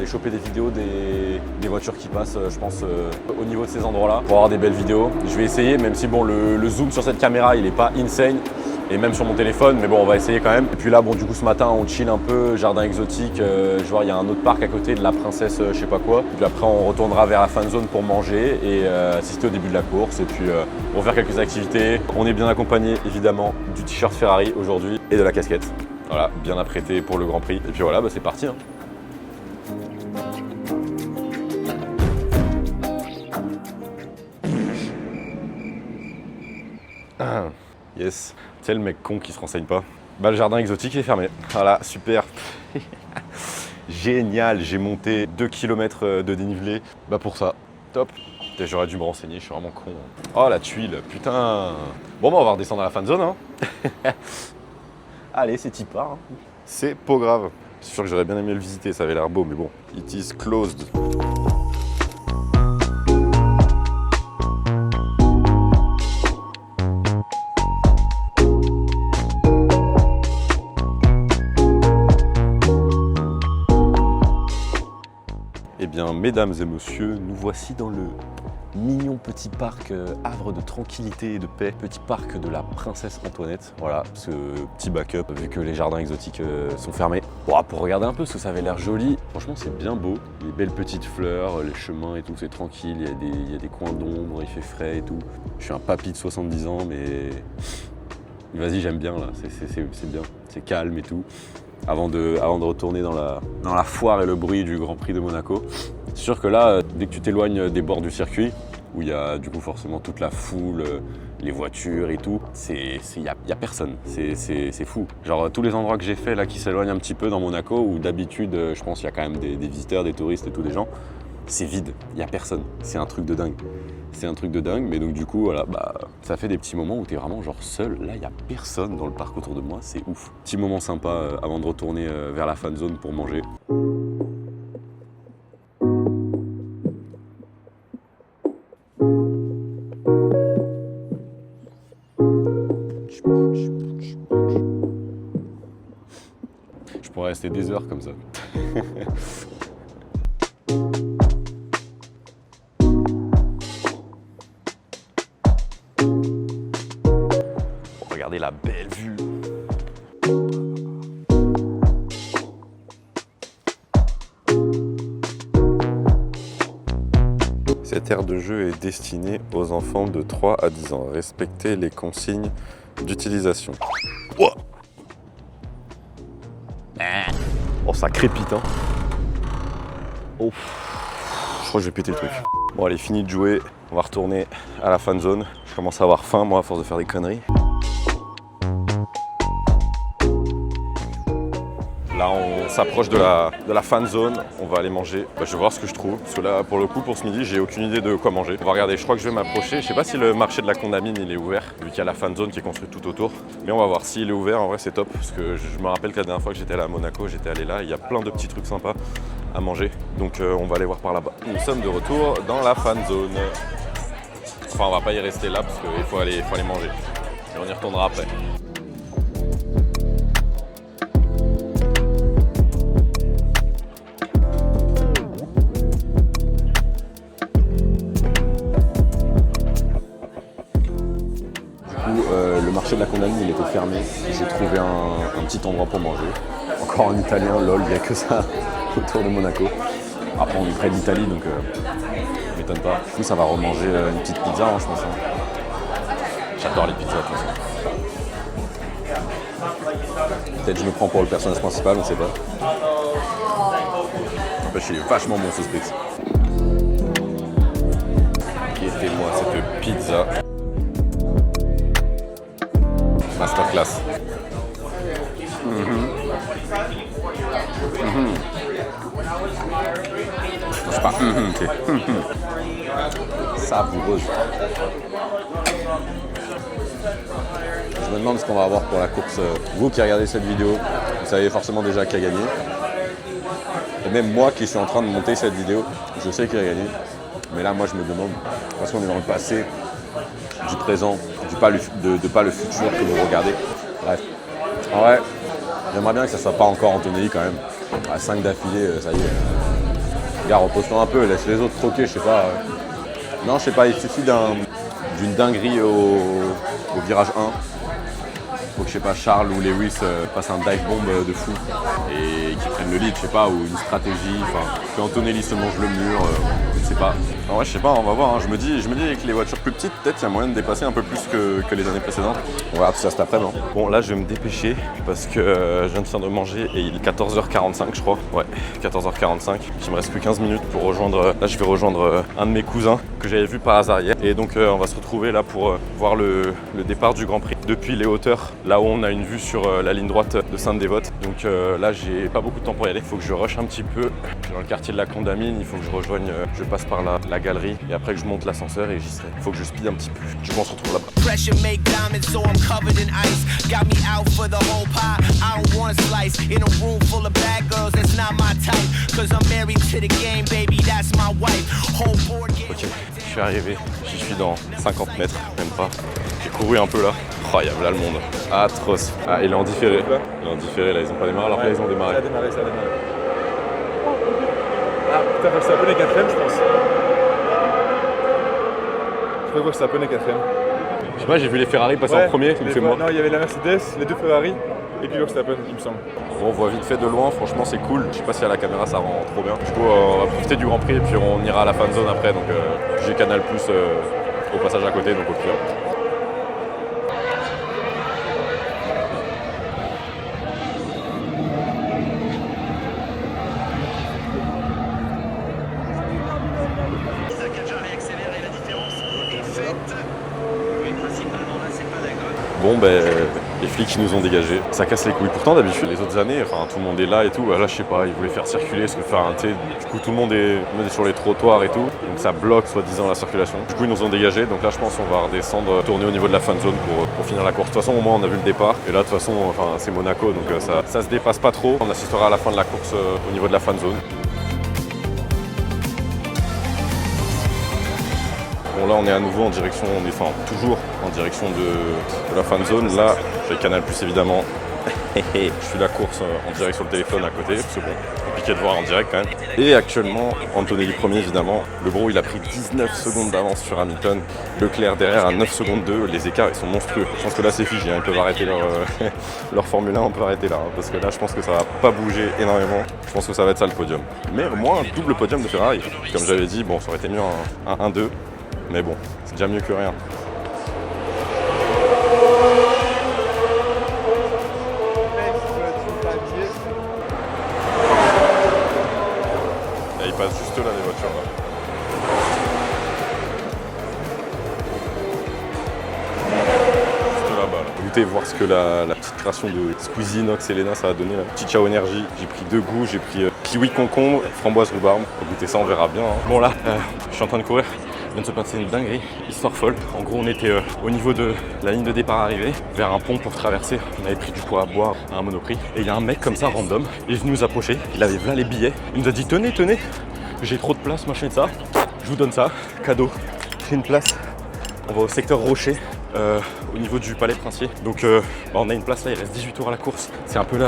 choper des vidéos des voitures qui passent je pense au niveau de ces endroits-là pour avoir des belles vidéos. Je vais essayer même si bon le zoom sur cette caméra il est pas insane. Et même sur mon téléphone, mais bon on va essayer quand même. Et puis là bon du coup ce matin on chill un peu, jardin exotique, je vois il y a un autre parc à côté de la princesse je sais pas quoi. Et puis après on retournera vers la fan zone pour manger et assister au début de la course. Et puis on va faire quelques activités. On est bien accompagné évidemment du t-shirt Ferrari aujourd'hui et de la casquette. Voilà, bien apprêté pour le Grand Prix. Et puis voilà, bah, c'est parti. Hein. Yes. C'est le mec con qui se renseigne pas. Bah le jardin exotique est fermé. Voilà, super. Génial, j'ai monté 2 km de dénivelé. Bah pour ça, top. J'aurais dû me renseigner, je suis vraiment con. Oh la tuile, putain. Bon bah on va redescendre à la fan zone hein. Allez, c'est Tipa. Hein. C'est pas grave. C'est sûr que j'aurais bien aimé le visiter, ça avait l'air beau, mais bon. It is closed. Eh bien, mesdames et messieurs, nous voici dans le mignon petit parc havre de tranquillité et de paix, petit parc de la princesse Antoinette. Voilà, ce petit backup vu que les jardins exotiques sont fermés. Bon, pour regarder un peu parce que ça avait l'air joli, franchement c'est bien beau. Les belles petites fleurs, les chemins et tout, c'est tranquille, il y a des coins d'ombre, il fait frais et tout. Je suis un papy de 70 ans mais vas-y j'aime bien là, c'est bien, c'est calme et tout. Avant de retourner dans la foire et le bruit du Grand Prix de Monaco. C'est sûr que là, dès que tu t'éloignes des bords du circuit, où il y a du coup forcément toute la foule, les voitures et tout, il y a personne, c'est fou. Genre tous les endroits que j'ai fait là qui s'éloignent un petit peu dans Monaco, où d'habitude je pense qu'il y a quand même des visiteurs, des touristes et tout des gens, c'est vide, il n'y a personne, c'est un truc de dingue. C'est un truc de dingue, mais donc du coup, voilà, bah, ça fait des petits moments où t'es vraiment genre seul. Là, il n'y a personne dans le parc autour de moi, c'est ouf. Petit moment sympa avant de retourner vers la fan zone pour manger. Je pourrais rester des heures comme ça. Regardez la belle vue. Cette aire de jeu est destinée aux enfants de 3 à 10 ans. Respectez les consignes d'utilisation. Oh, ça crépite, hein. Oh. Je crois que je vais péter le truc. Bon, allez, fini de jouer. On va retourner à la fan zone. Je commence à avoir faim, moi, à force de faire des conneries. Là, on s'approche de la fan zone. On va aller manger. Bah, je vais voir ce que je trouve. Parce que là, pour le coup, pour ce midi, j'ai aucune idée de quoi manger. On va regarder. Je crois que je vais m'approcher. Je sais pas si le marché de la Condamine il est ouvert, vu qu'il y a la fan zone qui est construite tout autour. Mais on va voir s'il est ouvert. En vrai, c'est top. Parce que je me rappelle que la dernière fois que j'étais allé à Monaco, j'étais allé là. Il y a plein de petits trucs sympas à manger. Donc, on va aller voir par là-bas. Nous sommes de retour dans la fan zone. Enfin, on va pas y rester là parce qu'il faut aller manger. Et on y retournera après. Le marché de la Condamine il était fermé. J'ai trouvé un petit endroit pour manger. Encore en italien, lol, il n'y a que ça autour de Monaco. Après, on est près de l'Italie donc ça m'étonne pas. Du coup, ça va remanger une petite pizza, hein, je pense. J'adore les pizzas, de toute façon. Peut-être je me prends pour le personnage principal, on sait pas. N'empêche, il est vachement bon ce Spritz. Guettez-moi cette pizza. Masterclass. Je sais pas. Ok. Savoureuse. Je me demande ce qu'on va avoir pour la course. Vous qui regardez cette vidéo, vous savez forcément déjà qui a gagné. Et même moi qui suis en train de monter cette vidéo, je sais qui a gagné. Mais là, moi, je me demande, parce qu'on est dans le passé, du présent, de pas le futur que vous regardez. Bref. En vrai, j'aimerais bien que ça soit pas encore Antonelli quand même. À 5 d'affilée, ça y est. Gars, repose-toi un peu, laisse les autres troquer, je sais pas. Non, je sais pas, il suffit d'une dinguerie au virage 1. Faut que, je sais pas, Charles ou Lewis fassent un dive bomb de fou et qu'ils prennent le lead, je sais pas, ou une stratégie, enfin, que Antonelli se mange le mur, je sais pas. En vrai, je sais pas, on va voir, hein. Je me dis avec les voitures plus petites, peut-être il y a moyen de dépasser un peu plus que les années précédentes. On verra tout ça cet après-midi. Bon, là, je vais me dépêcher parce que je viens de finir de manger et il est 14h45, je crois. Ouais, 14h45. Il me reste plus 15 minutes pour rejoindre. Là, je vais rejoindre un de mes cousins que j'avais vu par hasard hier. Et donc, on va se retrouver là pour voir le départ du Grand Prix depuis les hauteurs, là où on a une vue sur la ligne droite de Sainte-Dévote. Donc là, j'ai pas beaucoup de temps pour y aller. Il faut que je rush un petit peu. Je suis dans le quartier de la Condamine. Il faut que je rejoigne, je passe par la galerie et après que je monte l'ascenseur et j'y serai. Il faut que je speed un petit peu. Du coup, on se retrouve là-bas. Pressure make diamonds, so I'm covered in ice. Got me out for the whole pie. I don't want a slice. In a room full of bad girls, that's not my type. Cause I'm married to the game, baby, that's my wife. Whole board game. Ok, je suis arrivé. J'y suis dans 50 mètres, même pas. J'ai couru un peu là. Incroyable, là le monde. Atroce. Ah, il est en différé. Il est en différé là, ils ont pas démarré alors que là ils ont démarré. Ça a démarré. Ah putain, Verstappen est 4ème, je pense. Je crois que Verstappen est 4ème. Je sais pas, j'ai vu les Ferrari passer en premier, il me fait moi. Non, il y avait la Mercedes, les deux Ferrari et puis Verstappen, il me semble. On voit vite fait de loin, franchement c'est cool. Je sais pas si à la caméra ça rend trop bien. Du coup, on va profiter du Grand Prix et puis on ira à la fan zone après. Donc j'ai Canal Plus au passage à côté, donc au pire. Bon ben les flics ils nous ont dégagés, ça casse les couilles. Pourtant d'habitude les autres années, enfin tout le monde est là et tout, là je sais pas, ils voulaient faire circuler, du coup tout le monde est sur les trottoirs et tout, donc ça bloque soi-disant la circulation. Du coup ils nous ont dégagés, donc là je pense qu'on va redescendre, tourner au niveau de la fan zone pour finir la course. De toute façon au moins on a vu le départ, et là de toute façon enfin, c'est Monaco donc ça se dépasse pas trop. On assistera à la fin de la course au niveau de la fan zone. Bon là on est à nouveau en direction, toujours en direction de la fan zone. Là j'ai Canal Plus évidemment. Je suis la course en direct sur le téléphone à côté, c'est bon, compliqué de voir en direct quand même. Et actuellement, Antonelli premier évidemment. Le bro il a pris 19 secondes d'avance sur Hamilton. Leclerc derrière à 9 secondes 2, les écarts ils sont monstrueux. Je pense que là c'est figé, ils peuvent arrêter leur Formule 1, on peut arrêter là. Parce que là je pense que ça va pas bouger énormément. Je pense que ça va être ça le podium. Mais au moins un double podium de Ferrari. Comme j'avais dit, bon ça aurait été mieux un 1-2. Mais bon, c'est déjà mieux que rien. Et il passe juste là les voitures là. Juste là-bas là. goûter, voir ce que la petite création de Squeezie, Nox et Lena ça va donner. La petite Ciao Energy, j'ai pris 2 goûts, j'ai pris kiwi concombre, framboise rhubarbe. On va goûter ça, on verra bien. Hein. Bon là, je suis en train de courir. Il vient de se passer une dinguerie, histoire folle. En gros, on était au niveau de la ligne de départ arrivée, vers un pont pour traverser. On avait pris du poids à boire à un Monoprix. Et il y a un mec comme ça, random, il est venu nous approcher. Il avait là les billets. Il nous a dit tenez, tenez, j'ai trop de place, machin et ça. Je vous donne ça, cadeau. J'ai une place. On va au secteur Rocher. Au niveau du palais princier. Donc on a une place là, il reste 18 tours à la course. C'est un peu le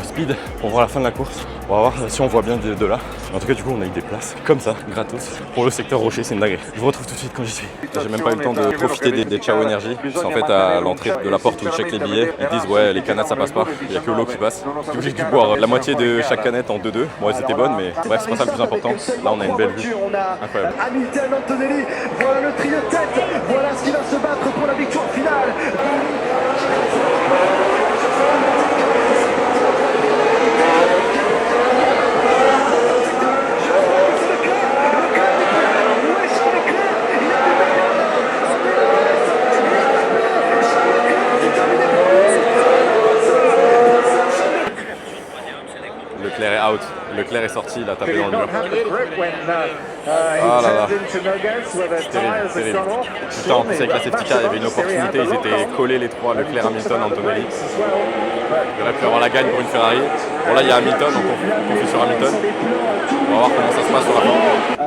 speed pour voir la fin de la course. On va voir si on voit bien de là. En tout cas du coup on a eu des places comme ça, gratos, pour le secteur Rocher, c'est une dinguerie. Je vous retrouve tout de suite quand j'y suis. J'ai même pas eu le temps de profiter des Ciao Energy. C'est en fait à l'entrée de la porte où ils checkent les billets. Ils disent ouais les canettes ça passe pas, il n'y a que l'eau qui passe. Du coup j'ai dû boire la moitié de chaque canette en 2-2. Bon elles étaient bonnes mais bref c'est pas ça le plus important. Là on a une belle vue. Incroyable. Hamilton, Antonelli, voilà le trio de tête, voilà ce qui va se battre pour la victoire finale. Leclerc est out. Leclerc est sorti, il a tapé dans le mur. Ah là là. Terrible, terrible. Putain, en plus avec la safety car, il y avait une opportunité, ils étaient collés les trois, Leclerc, Hamilton, Antonelli. Il aurait pu avoir la gagne pour une Ferrari. Bon là il y a Hamilton, donc on confie sur Hamilton. On va voir comment ça se passe sur la fin.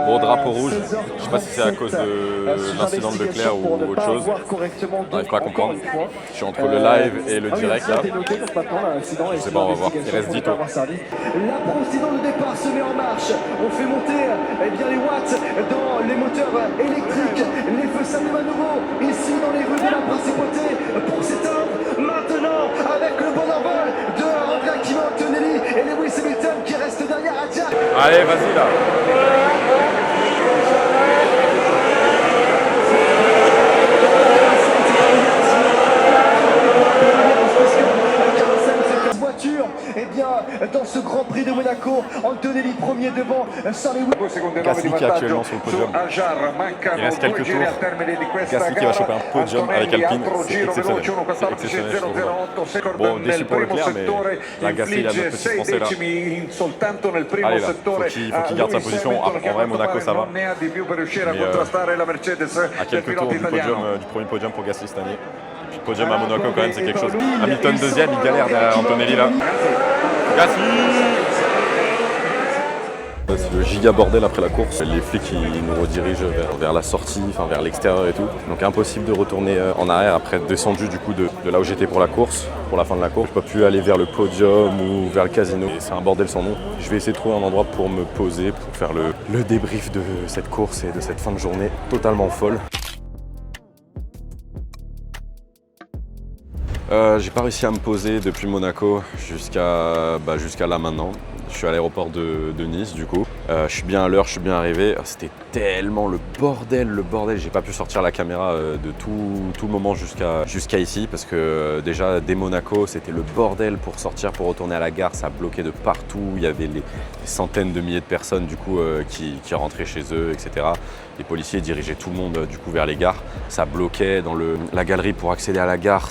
Bon drapeau rouge, je sais pas si c'est à cause de l'incident de Leclerc ou autre chose. On n'arrive pas à comprendre. Je suis entre le live et le direct là. Je sais pas, on va voir. Il reste 10 tours. La procédure de départ se met en marche. On fait monter bien, les watts dans les moteurs électriques. Les feux s'allument à nouveau ici dans les rues de la Principauté pour s'éteindre maintenant avec le bon envol de Andrea Kimi Antonelli et Lewis Hamilton qui reste derrière Adja. Allez, vas-y là. Et bien, dans ce Grand Prix de Monaco, Antonelli premier devant Charles Leclerc. Gasly qui est actuellement sur le podium. Il reste quelques tours. Gasly qui va choper un podium avec Alpine, c'est exceptionnel. C'est exceptionnel, je trouve. Bon, déçu pour Leclerc, mais là, Gasly, il a notre petit français là. Allez là, faut qu'il garde sa position. En vrai, Monaco, ça va. Mais à quelques tours du premier podium pour Gasly cette année. Puis podium à Monaco quand même c'est quelque chose. Hamilton deuxième, il galère derrière Antonelli là. Gasly. C'est le giga bordel après la course. Les flics ils nous redirigent vers la sortie, enfin vers l'extérieur et tout. Donc impossible de retourner en arrière après être descendu du coup de là où j'étais pour la course, pour la fin de la course. J'ai pas pu aller vers le podium ou vers le casino. C'est un bordel sans nom. Je vais essayer de trouver un endroit pour me poser, pour faire le débrief de cette course et de cette fin de journée totalement folle. J'ai pas réussi à me poser depuis Monaco jusqu'à là maintenant. Je suis à l'aéroport de Nice du coup. Je suis bien à l'heure, je suis bien arrivé. C'était tellement le bordel. J'ai pas pu sortir la caméra de tout le moment jusqu'à ici parce que déjà dès Monaco c'était le bordel pour sortir, pour retourner à la gare. Ça bloquait de partout. Il y avait des centaines de milliers de personnes du coup qui rentraient chez eux, etc. Les policiers dirigeaient tout le monde du coup vers les gares. Ça bloquait dans la galerie pour accéder à la gare.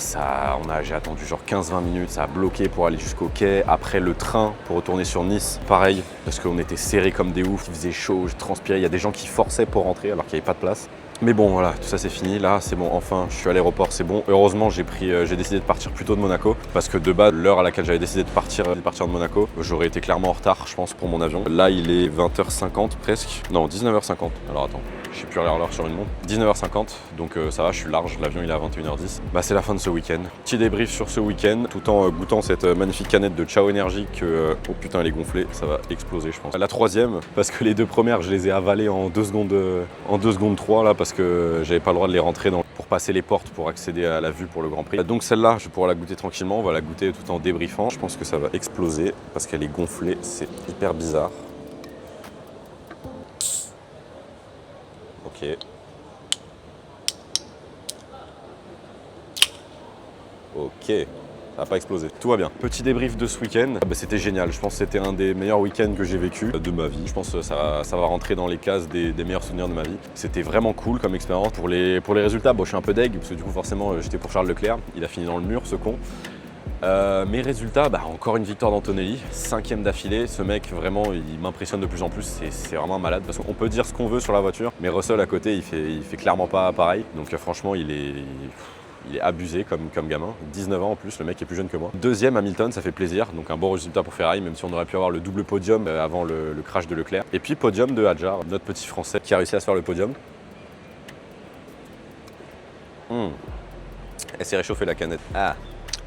J'ai attendu genre 15-20 minutes. Ça a bloqué pour aller jusqu'au quai. Après le train pour retourner sur Nice, pareil, parce qu'on était serrés comme des oufs. Il faisait chaud, je transpirais. Il y a des gens qui forçaient pour rentrer alors qu'il n'y avait pas de place. Mais bon, voilà, tout ça c'est fini. Là, c'est bon, enfin, je suis à l'aéroport, c'est bon. Heureusement, j'ai décidé de partir plus tôt de Monaco parce que de base, l'heure à laquelle j'avais décidé de partir de Monaco, j'aurais été clairement en retard, je pense, pour mon avion. Là, il est 20h50 presque. Non, 19h50. Alors attends, je sais plus l'heure sur une montre. 19h50, donc ça va, je suis large. L'avion, il est à 21h10. Bah, c'est la fin de ce week-end. Petit débrief sur ce week-end, tout en goûtant cette magnifique canette de Ciao Energy que, oh putain, elle est gonflée, ça va exploser, je pense. La troisième, parce que les deux premières, je les ai avalées en 2 secondes 3 là, parce que j'avais pas le droit de les rentrer pour passer les portes pour accéder à la vue pour le Grand Prix. Donc celle-là, je vais pouvoir la goûter tranquillement, on va la goûter tout en débriefant. Je pense que ça va exploser parce qu'elle est gonflée, c'est hyper bizarre. Ok. Ok. ça n'a pas explosé. Tout va bien. Petit débrief de ce week-end, c'était génial. Je pense que c'était un des meilleurs week-ends que j'ai vécu de ma vie. Je pense que ça va rentrer dans les cases des meilleurs souvenirs de ma vie. C'était vraiment cool comme expérience. Pour les résultats, bon, je suis un peu deg parce que du coup forcément j'étais pour Charles Leclerc. Il a fini dans le mur, ce con. Mes résultats, encore une victoire d'Antonelli, 5e d'affilée. Ce mec vraiment il m'impressionne de plus en plus, c'est vraiment un malade parce qu'on peut dire ce qu'on veut sur la voiture, mais Russell à côté il fait clairement pas pareil. Donc franchement il est abusé comme gamin, 19 ans en plus, le mec est plus jeune que moi. 2e Hamilton, ça fait plaisir, donc un bon résultat pour Ferrari, même si on aurait pu avoir le double podium avant le crash de Leclerc. Et puis podium de Hadjar, notre petit français qui a réussi à se faire le podium. Elle s'est réchauffée la canette. Ah.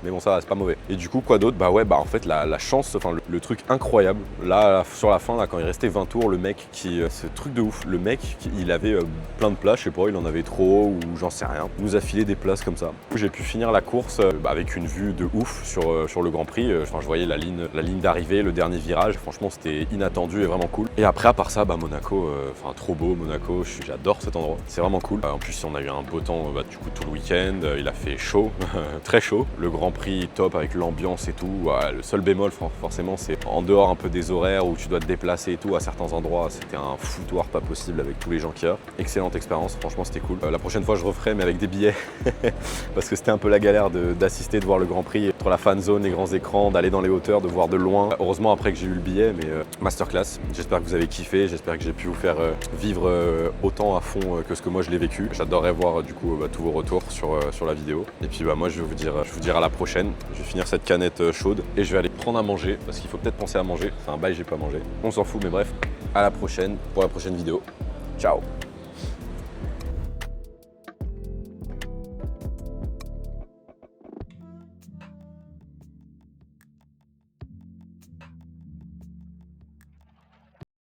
Mais bon, ça va, c'est pas mauvais. Et du coup, quoi d'autre? En fait, la chance, enfin, le truc incroyable, là, sur la fin, là, quand il restait 20 tours, le mec ce truc de ouf, le mec, il avait plein de places, je sais pas, il en avait trop ou j'en sais rien. Il nous a filé des places comme ça. J'ai pu finir la course avec une vue de ouf sur le Grand Prix. Enfin, je voyais la ligne d'arrivée, le dernier virage. Franchement, c'était inattendu et vraiment cool. Et après, à part ça, Monaco, enfin, trop beau, Monaco, j'adore cet endroit. C'est vraiment cool. En plus, on a eu un beau temps, du coup, tout le week-end. Il a fait chaud, très chaud. Le Grand Prix top avec l'ambiance et tout. Le seul bémol forcément c'est en dehors un peu des horaires où tu dois te déplacer et tout à certains endroits, c'était un foutoir pas possible avec tous les gens qu'il y a. Excellente expérience, franchement c'était cool. La prochaine fois je referai mais avec des billets parce que c'était un peu la galère d'assister, de voir le Grand Prix entre la fan zone, les grands écrans, d'aller dans les hauteurs, de voir de loin. Heureusement après que j'ai eu le billet, mais masterclass. J'espère que vous avez kiffé, j'espère que j'ai pu vous faire vivre autant à fond que ce que moi je l'ai vécu. J'adorerais voir du coup tous vos retours sur la vidéo. Et puis moi je vais vous dire à la prochaine. Je vais finir cette canette chaude et je vais aller prendre à manger parce qu'il faut peut-être penser à manger. C'est un bail, j'ai pas mangé. On s'en fout, mais bref, à la prochaine pour la prochaine vidéo. Ciao!